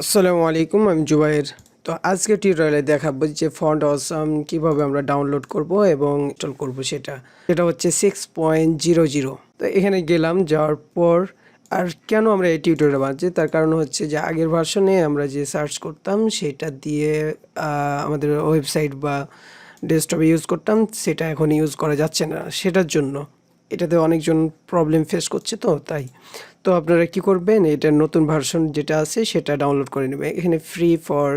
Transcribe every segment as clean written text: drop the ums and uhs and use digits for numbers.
আসসালামু আলাইকুম, আমি জুবাইর। তো আজকে টিউটোরিয়ালে দেখাবো যে ফন্ট অসাম কিভাবে আমরা ডাউনলোড করব এবং ইনস্টল করব। সেটা হচ্ছে 6.00। তো এখানে গেলাম, যাওয়ার পর আর কেন আমরা এই টিউটোরিয়াল বানাচ্ছি তার কারণ হচ্ছে যে আগের ভার্সনে আমরা যে সার্চ করতাম সেটা দিয়ে আমাদের ওয়েবসাইট বা ডেস্কটপে ইউজ করতাম, সেটা এখন ইউজ করা যাচ্ছে না। সেটার জন্য এটাতে অনেকজন প্রবলেম ফেস করছে, তো তাই। তো আপনারা কি করবেন, এটার নতুন ভার্সন যেটা আছে সেটা ডাউনলোড করে নেবেন। এখানে ফ্রি ফর,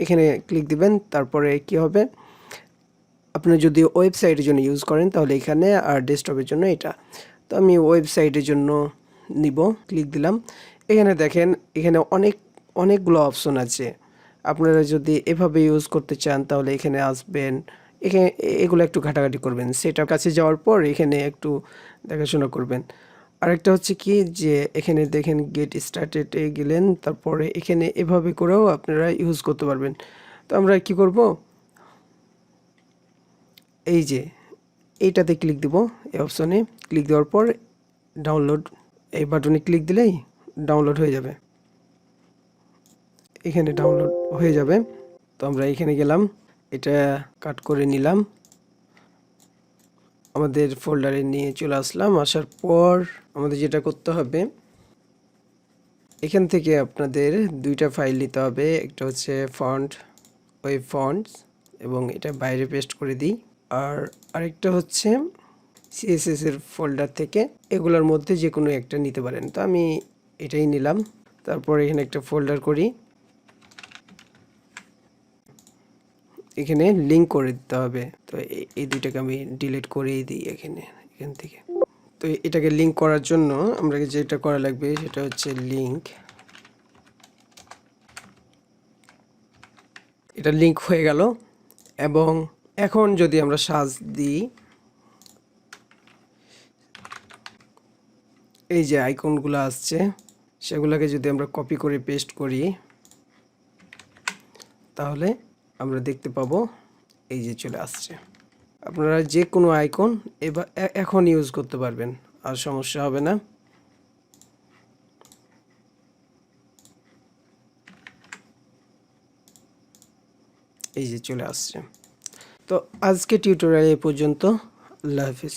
এখানে ক্লিক দিবেন। তারপরে কি হবে, আপনারা যদি ওয়েবসাইটের জন্য ইউজ করেন তাহলে এখানে, আর ডেস্কটপের জন্য এটা। তো আমি ওয়েবসাইটের জন্য নিব, ক্লিক দিলাম। এখানে দেখেন, এখানে অনেকগুলো অপশন আছে। আপনারা যদি এভাবে ইউজ করতে চান তাহলে এখানে আসবেন, এখানে এগুলো একটু ঘাটাঘাটি করবেন। সেটার কাছে যাওয়ার পর এখানে একটু দেখাশোনা করবেন। আরেকটা হচ্ছে কি, যে এখানে দেখেন গেট স্টার্টেডে গেলেন, তারপরে এখানে এভাবে করেও আপনারা ইউজ করতে পারবেন। তো আমরা কি করব, এই যে এইটাতে ক্লিক দিব, এই অপশনে ক্লিক দেওয়ার পর ডাউনলোড, এই বাটনে ক্লিক দিলেই ডাউনলোড হয়ে যাবে। এখানে ডাউনলোড হয়ে যাবে। তো আমরা এখানে গেলাম, এটা কাট করে নিলাম, আমাদের ফোল্ডারে নিয়ে চলে আসলাম। আসার পর আমাদের যেটা করতে হবে, এখান থেকে আপনাদের দুইটা ফাইল নিতে হবে। একটা হচ্ছে ফন্ট, ওয়েব ফন্টস, এবং এটা বাইরে পেস্ট করে দিই। আর আরেকটা হচ্ছে সিএসএস এর ফোল্ডার থেকে, এগুলোর মধ্যে যে কোনো একটা নিতে পারেন। তো আমি এটাই নিলাম। তারপর এখানে একটা ফোল্ডার করি, এখানে লিঙ্ক করে দিতে হবে। তো এই দুইটাকে আমি ডিলিট করেই দিই এখান থেকে। তো এটাকে লিঙ্ক করার জন্য আমরা যেটা করা লাগবে সেটা হচ্ছে লিঙ্ক। এটা লিঙ্ক হয়ে গেল। এবং এখন যদি আমরা সার্চ দিই, এই যে আইকনগুলো আসছে সেগুলোকে যদি আমরা কপি করে পেস্ট করি তাহলে আমরা দেখতে পাবো এই যে চলে আসছে। আপনারা যে কোনো আইকন এখন ইউজ করতে পারবেন, আর সমস্যা হবে না। এই যে চলে আসছে। তো আজকে টিউটোরিয়াল এই পর্যন্ত। আল্লাহ হাফিজ।